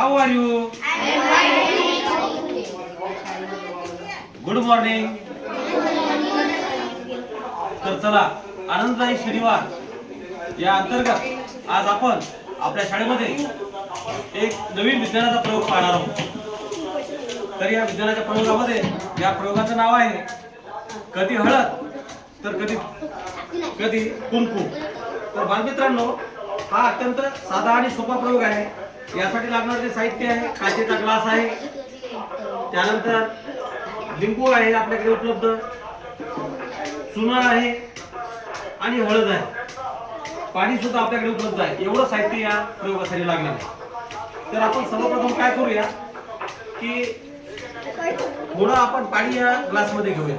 How are you? Good morning. तर चला, आनंददायी शनिवार या अंतर्गत आज आपण आपल्या शाळेमध्ये एक नवीन विज्ञानाचा प्रयोग पाहणार आहोत. तर या विज्ञानाच्या प्रयोगामध्ये या प्रयोगाचं नाव आहे कधी हळद तर कधी कुंकू. तर बालमित्रांनो, हा अत्यंत साधा आणि सोपा प्रयोग आहे. यासाठी लागणारे जे साहित्य आहे, काचेचा ग्लास आहे, त्यानंतर लिंबू आहे आपल्याकडे उपलब्ध, चुना आहे आणि हळद आहे, पाणी सुद्धा आपल्याकडे उपलब्ध आहे. एवढं साहित्य या प्रयोगासाठी लागणार आहे. तर आपण सर्वप्रथम काय करूया की थोडं आपण पाणी या ग्लास मध्ये घेऊया.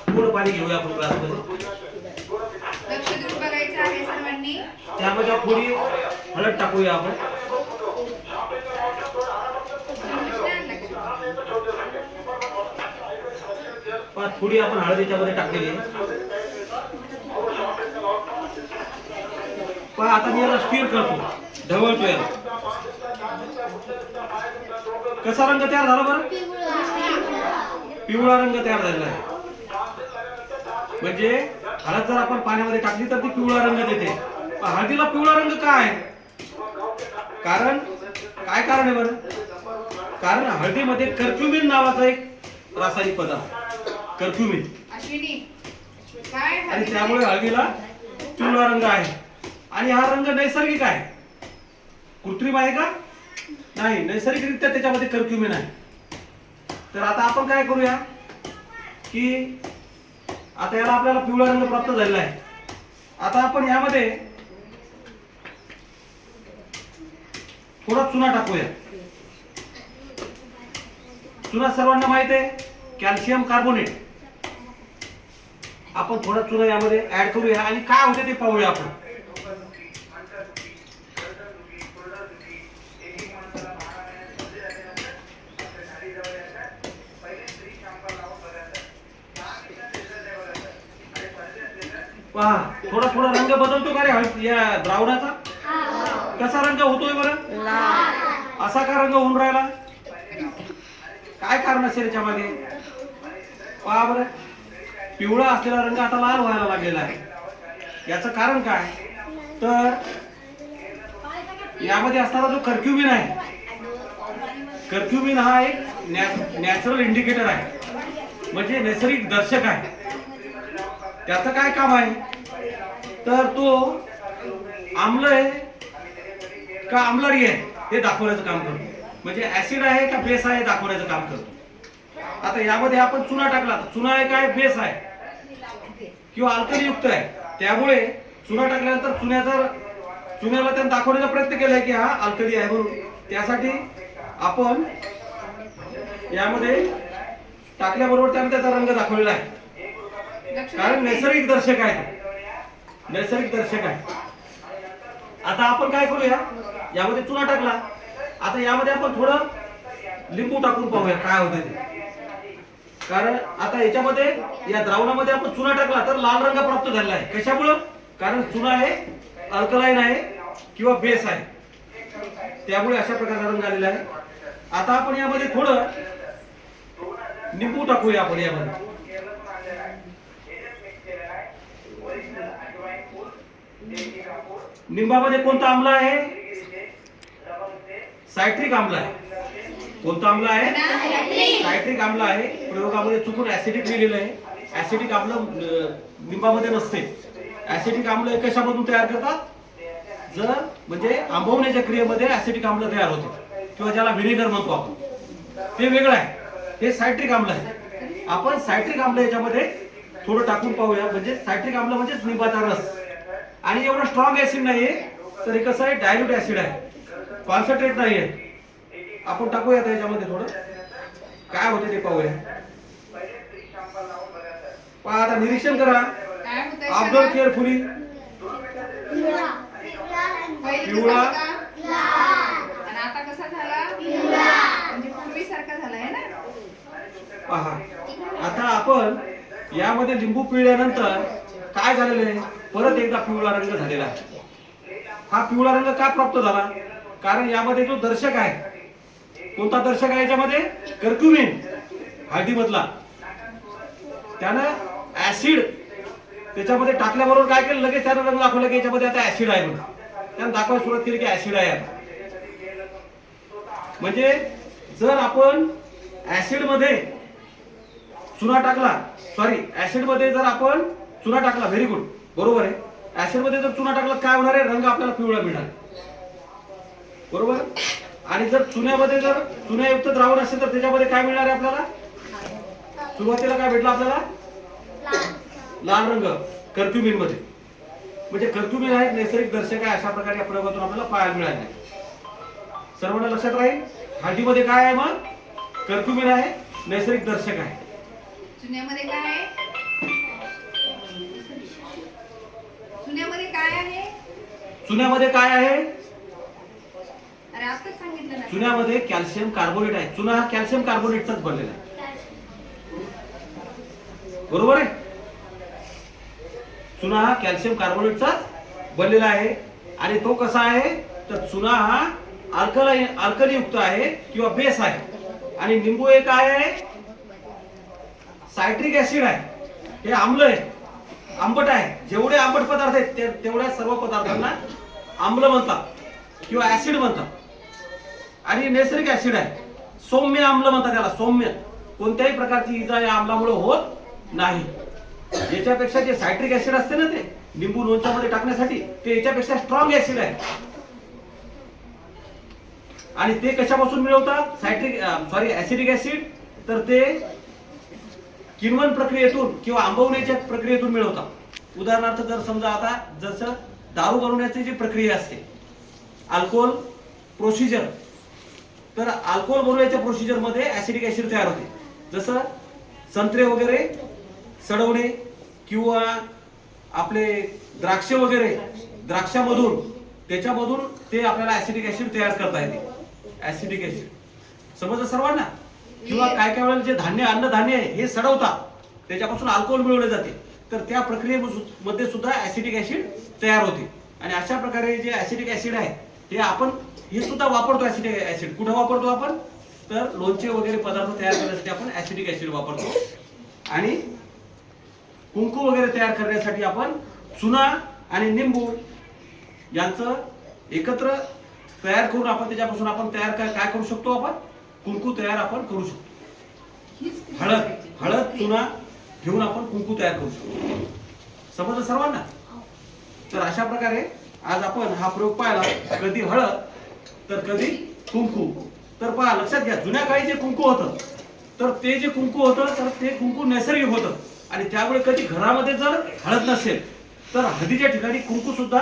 थोडं पाणी घेऊया आपण ग्लास मध्ये. लक्ष देऊन बघायचं आहे सर्वांनी. त्यामध्ये थोडी हळद टाकूया आपण. थोडी आपण हळद याच्यामध्ये टाकलेली आहे. आता मी याला स्टीर करतो, ढवळतो याला. कसा रंग तयार झाला बरं? पिवळा रंग तयार झालेला आहे. म्हणजे हळद जर आपण पाण्यामध्ये टाकली तर ती पिवळा रंग देते. हळदीला पिवळा रंग का आहे? कारण काय कारण आहे बरं? कारण हळदीमध्ये कर्क्युमिन नावाचा एक रासायनिक पदार्थ, कर्क्युमिन, आणि त्यामुळे हळदीला पिवळा रंग आहे. आणि हा रंग नैसर्गिक आहे, कृत्रिम आहे का? नाही, नैसर्गिकरित्या त्याच्यामध्ये कर्क्युमिन आहे. तर आता आपण काय करूया की आता याला आपल्याला पिवळा रंग प्राप्त झालेला आहे. आता आपण यामध्ये थोडा चुना टाकूया. चुना सर्वांना माहित आहे, कॅल्शियम कार्बोनेट. आपण थोडा चुना यामध्ये ऍड करूया आणि काय होते ते पाहूया आपण. पहा, थोडा थोडा रंग बदलतो का रे या द्रावणाचा? कसा रंग होतोय बरं? असा का रंग होऊन राहिला? काय कारण असेल याच्या मागे? पहा बरं, पिवळा असलेला रंग आता लाल व्हायला लागलेला आहे. याचं कारण काय? तर यामध्ये असणारा जो कर्क्युमिन आहे, कर्क्युमिन हा एक नॅचरल इंडिकेटर आहे, म्हणजे नैसर्गिक दर्शक आहे. त्याचं काय काम आहे? तर तो आम्ल आहे का आम्लरी आहे हे दाखवण्याचं काम करतो. म्हणजे ऍसिड आहे का बेस आहे दाखवण्याचं काम करतो. आता यामध्ये आपण चुना टाकला, चुना आहे काय बेस आहे किंवा अल्कली युक्त आहे. त्यामुळे चुना टाकल्यानंतर चुन्याला त्याने दाखवण्याचा प्रयत्न केलाय की हा अल्कली आहे म्हणून. त्यासाठी आपण यामध्ये टाकल्याबरोबर त्याने त्याचा रंग दाखवलेला आहे, कारण नैसर्गिक दर्शक आहे, नैसर्गिक दर्शक आहे. आता आपण काय करूया, यामध्ये चुना टाकला, आता यामध्ये आपण थोडं लिंबू टाकून पाहूया काय होते ते. कारण आता याच्यामध्ये या द्रावणामध्ये आपण चुना टाकला तर लाल रंग प्राप्त झालेला आहे. कशामुळे? कारण चुना हे अल्कलाइन आहे किंवा बेस आहे, त्यामुळे अशा प्रकारचा रंग आलेला आहे. आता आपण यामध्ये थोडं लिंबू टाकूया आपण यामध्ये. लिंबामध्ये कोणता आम्ल आहे? सायट्रिक आम्ल आहे. कोणता आम्ल आहे? सायट्रिक आम्ल आहे. प्रयोगामध्ये चुकून ऍसिडिक लिहिलेलं आहे. ऍसिडिक आम्ल लिंबामध्ये नसते. ऍसिडिक आम्ल हे कशामधून तयार करतात? जर म्हणजे आंबवण्याच्या क्रियेमध्ये ऍसिडिक आम्ल तयार होते किंवा ज्याला व्हिनेगर म्हणतो आपण, ते वेगळं आहे. हे सायट्रिक आम्ल आहे. आपण सायट्रिक आम्ल याच्यामध्ये थोडं टाकून पाहूया. म्हणजे सायट्रिक आम्ल म्हणजे लिंबाचा रस, आणि एवढा स्ट्रॉंग ऍसिड नाहीये, तर हे कसं आहे, डायल्यूट ऍसिड आहे, कॉन्सन्ट्रेट नाहीये. आपण टाकूया त्याच्यामध्ये थोडं, काय होते ते पाहूया. पहा, आता निरीक्षण करा, ऑब्झर्व केअरफुली. पिवळा, आता कसा झाला? म्हणजे पूर्वीसारखा झाला आहे ना. पहा, आता आपण यामध्ये लिंबू पिळल्यानंतर काय झालेलं आहे, परत एकदा पिवळा रंग झालेला आहे. हा पिवळा रंग का प्राप्त झाला? कारण यामध्ये जो दर्शक आहे, कोणता दर्शक आहे याच्यामध्ये? कर्क्युमिन, हळदीमधला. त्यानं ऍसिड त्याच्यामध्ये टाकल्याबरोबर काय केलं, लगेच त्यानं रंग दाखवला की याच्यामध्ये आता ऍसिड आहे म्हणून. त्यानं दाखवायला सुरुवात केली की ऍसिड आहे आता. म्हणजे जर आपण ऍसिड मध्ये चुना टाकला, ऍसिड मध्ये जर आपण चुना टाकला, व्हेरी गुड, बरोबर आहे. ऍसिड मध्ये जर चुना टाकला काय होणार आहे? रंग आपल्याला पिवळा मिळणार, बरोबर. आणि जर चुन्यामध्ये जर चुन्यायुक्त द्रावण असेल तर त्याच्यामध्ये काय मिळणार आहे आपल्याला? सुरुवातीला काय भेटला आपल्याला? लाल रंग कर्क्युमिन मध्ये. म्हणजे कर्क्युमिन हा एक नैसर्गिक दर्शक आहे, अशा प्रकारे या प्रयोगातून आपल्याला पाहायला मिळाले. सर्वांना लक्षात राहील, हळदीमध्ये काय आहे? मग कर्क्युमिन आहे, नैसर्गिक दर्शक आहे. चुन्यामध्ये काय आहे? चुन्यामध्ये काय आहे? चुन्यामध्ये काय आहे? अरे आताच सांगितलं ना. चुन्यामध्ये कॅल्शियम कार्बोनेट आहे. चुना हा कॅल्शियम कार्बोनेटचाच बनलेला आहे, बरोबर आहे. चुना हा कॅल्शियम कार्बोनेटचाच बनलेला आहे. आणि तो कसा आहे? तर चुना हा अल्कली युक्त आहे किंवा बेस आहे. आणि निंबू एक आहे, सायट्रिक ऍसिड आहे, हे आम्ल आहे, आंबट आहे. जेवढे आंबट पदार्थ आहेत तेवढ्या सर्व पदार्थांना आम्ल म्हणतात किंवा ऍसिड म्हणतात. आणि नैसर्गिक ऍसिड आहे, सौम्य आम्ल म्हणतात त्याला, सौम्य. कोणत्याही प्रकारची इजा या आम्लामुळे होत नाही. याच्यापेक्षा जे सायट्रिक ऍसिड असते ना, ते लिंबू लोणच्यामध्ये टाकण्यासाठी, ते याच्यापेक्षा स्ट्रॉंग ऍसिड आहे. आणि ते कशापासून मिळवतात? ऍसिडिक ऍसिड तर ते किण्वन प्रक्रियेतून किंवा आंबवण्याच्या प्रक्रियेतून मिळवतात. उदाहरणार्थ जर समजा आता जसं दारू बनवण्याची जी प्रक्रिया असते, अल्कोहोल प्रोसिजर, तर अल्कोहोल बनवण्याच्या प्रोसिजर मध्ये ऍसिडिक ऍसिड तयार होते. जसं संत्रे वगैरे सडवणे किंवा आपले द्राक्ष वगैरे, द्राक्षामधून त्याच्यामधून ते आपल्याला ऍसिडिक ऍसिड तयार करता येते, ऍसिडिक ऍसिड. समजलं सर्वांना? किंवा काय काय वेळेला जे धान्य, अन्नधान्य आहे हे सडवतात, त्याच्यापासून अल्कोहोल मिळवले जाते, तर त्या प्रक्रियेमध्ये सुद्धा ऍसिडिक ऍसिड तयार होते. आणि अशा प्रकारे जे ऍसिडिक ऍसिड आहे हे आपण हे सुद्धा वापरतो. ऍसिडिक ऍसिड कुठं वापरतो आपण? तर लोणचे वगैरे पदार्थ तयार करण्यासाठी आपण ऍसिडिक ऍसिड वापरतो. आणि कुंकू वगैरे तयार करण्यासाठी आपण चुना आणि निंबू यांचं एकत्र तयार करून आपण त्याच्यापासून आपण तयार काय करू शकतो? आपण कुंकू तयार आपण करू शकतो. हळद चुना घेऊन आपण कुंकू तयार करू शकतो. समजलं सर्वांना? तर अशा प्रकारे आज आपण हा प्रयोग पाहिला, कधी हळद तर कधी कुंकू. तर पहा, लक्षात घ्या, जुन्या काळी जे कुंकू होतं, तर ते जे कुंकू होतं तर ते कुंकू नैसर्गिक होतं. आणि त्यामुळे कधी घरामध्ये जर हळद नसेल तर हळदीच्या ठिकाणी कुंकू सुद्धा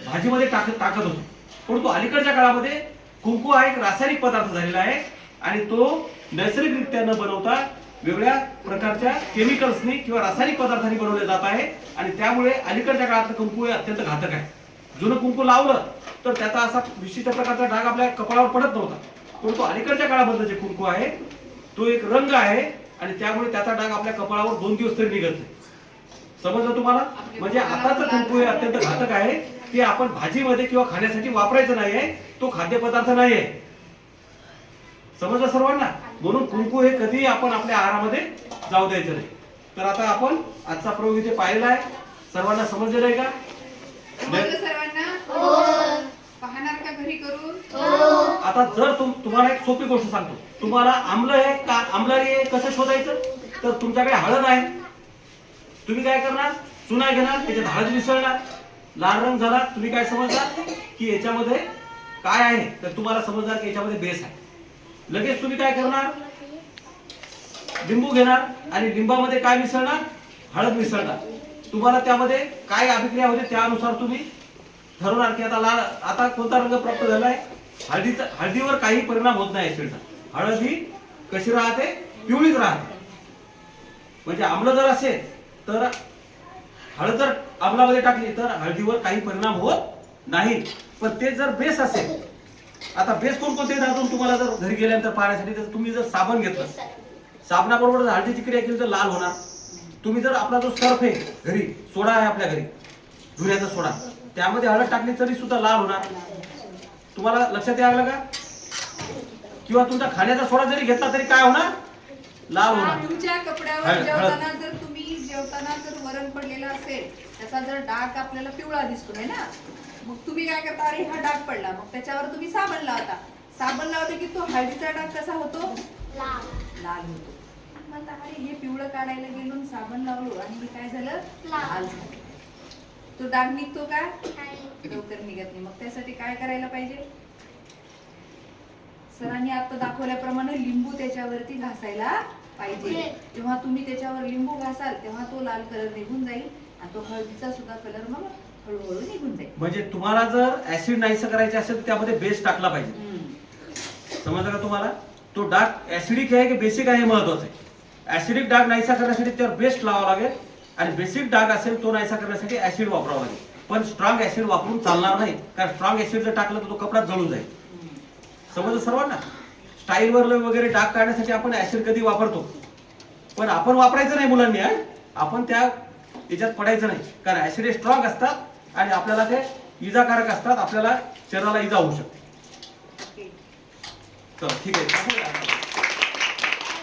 भाजीमध्ये टाकत होतो. परंतु अलीकडच्या काळामध्ये कुंकू हा एक रासायनिक पदार्थ झालेला आहे आणि तो नैसर्गिकरित्या न बनवता वेगळ्या प्रकारच्या केमिकल्सनी किंवा रासायनिक पदार्थांनी बनवले जात आहे. आणि त्यामुळे अलीकडच्या काळातलं कुंकू हे अत्यंत घातक आहे. जुनं कुंकू लावलं तर त्याचा असा विशिष्ट प्रकारचा डाग आपल्या कपाळावर पडत नव्हता. परंतु अलीकडच्या काळामधलं जे कुंकू आहे तो एक रंग आहे आणि त्यामुळे त्याचा डाग आपल्या कपाळावर 2 दिवस तरी निघत नाही. समजलं तुम्हाला? म्हणजे आताचं कुंकू हे अत्यंत घातक आहे. ते आपण भाजीमध्ये किंवा खाण्यासाठी वापरायचं नाही आहे, तो खाद्यपदार्थ नाही आहे. समजलं सर्वांना? म्हणून कुंकू हे कधीही आपण आपल्या आहारामध्ये जाऊ द्यायचं नाही. तर आता आपण आजचा प्रयोग इथे पाहिलेला आहे. सर्वांना समजलेलं आहे का? सर्वांना पाहणार का घरी करून? आता जर तुम्हाला एक सोपी गोष्ट सांगतो, तुम्हाला आम्ल आहे का आम्लारी आहे कसं शोधायचं? तर तुमच्याकडे हळद आहे, तुम्ही काय करणार? चुना घेणार, त्याच्यात हळद मिसळणार, लाल रंग झाला, तुम्ही काय समजणार की याच्यामध्ये काय आहे? तर तुम्हाला समजणार की याच्यामध्ये बेस आहे. लगेच तुम्ही काय करणार? लिंबू घेणार आणि लिंबामध्ये काय मिसळणार? हळद मिसळणार. तुम्हाला त्यामध्ये काय अभिक्रिया होते त्यानुसार तुम्ही ठरवणार की आता कोणता रंग प्राप्त झाला आहे. हळदीवर काही परिणाम होत नाही ऍसिडचा. हळद ही कशी राहते? पिवळीच राहते. म्हणजे आम्ल जर असेल तर हळद जर आम्लामध्ये टाकली तर हळदीवर काही परिणाम होत नाही. पण ते जर बेस असेल, आता बेस कोणकोणते अजून तुम्हाला जर घरी गेल्यानंतर पाहण्यासाठी, तर तुम्ही जर साबण घेतलं, साबणाबरोबर जर हळदीची क्रिया केली तर लाल होणार. तुम्ही जर आपला जो सर्फ आहे घरी, सोडा आहे आपल्या घरी, धुण्याचा सोडा, त्यामध्ये हळद टाकली तरी सुद्धा लाल होणार. तुम्हाला लक्षात यायला का? किंवा तुमचा खाण्याचा सोडा जरी घेतला तरी काय होणार? लाल होणार. तुमच्या कपड्यावर हळद. जेवताना जर तुम्ही जेवताना जर वरण पडलेलं असेल, त्याचा जर डाग आपल्याला पिवळा दिसतोय ना, मग तुम्ही काय करता, अरे हा डाग पडला, मग त्याच्यावर तुम्ही साबण लावता. साबण लावले की तो हळदीचा डाग कसा होतो? लाल होतो. म्हणता अरे हे पिवळं काढायला गेलो आणि साबण लावलो आणि हे काय झालं? लाल झालं. तो डाग निघतो का? लवकर निघत नाही. मग त्यासाठी काय करायला पाहिजे? सरांनी आता दाखवल्याप्रमाणे लिंबू त्याच्यावरती घासायला पाहिजे. जेव्हा तुम्ही त्याच्यावर लिंबू घासाल तेव्हा तो लाल कलर निघून जाईल आणि तो हळदीचा सुद्धा कलर मग हळूहळू निघून जाईल. म्हणजे तुम्हाला जर ऍसिड नाहीसं करायचे असेल तर त्यामध्ये बेस टाकला पाहिजे. समजलं का तुम्हाला? तो डाग ऍसिडिक आहे की बेसिक आहे हे महत्वाचं आहे. ऍसिडिक डाग नाहीसा करण्यासाठी त्यावर बेस्ट लावावा लागेल आणि बेसिक डाग असेल तो नाहीसा करण्यासाठी ऍसिड वापरावा लागेल. पण स्ट्रॉंग ऍसिड वापरून चालणार नाही, कारण स्ट्रॉंग ऍसिड जर टाकलं तर तो कपडा जळून जाईल. समजलं सर्वांना? स्टाईलवर वगैरे डाग काढण्यासाठी आपण ऍसिड कधी वापरतो, पण आपण वापरायचं नाही मुलांनी. आपण त्या याच्यात पडायचं नाही, कारण ऍसिड स्ट्रॉंग असतात आणि आपल्याला ते इजाकारक असतात, आपल्याला शरीराला इजा होऊ शकते. तर ठीक आहे.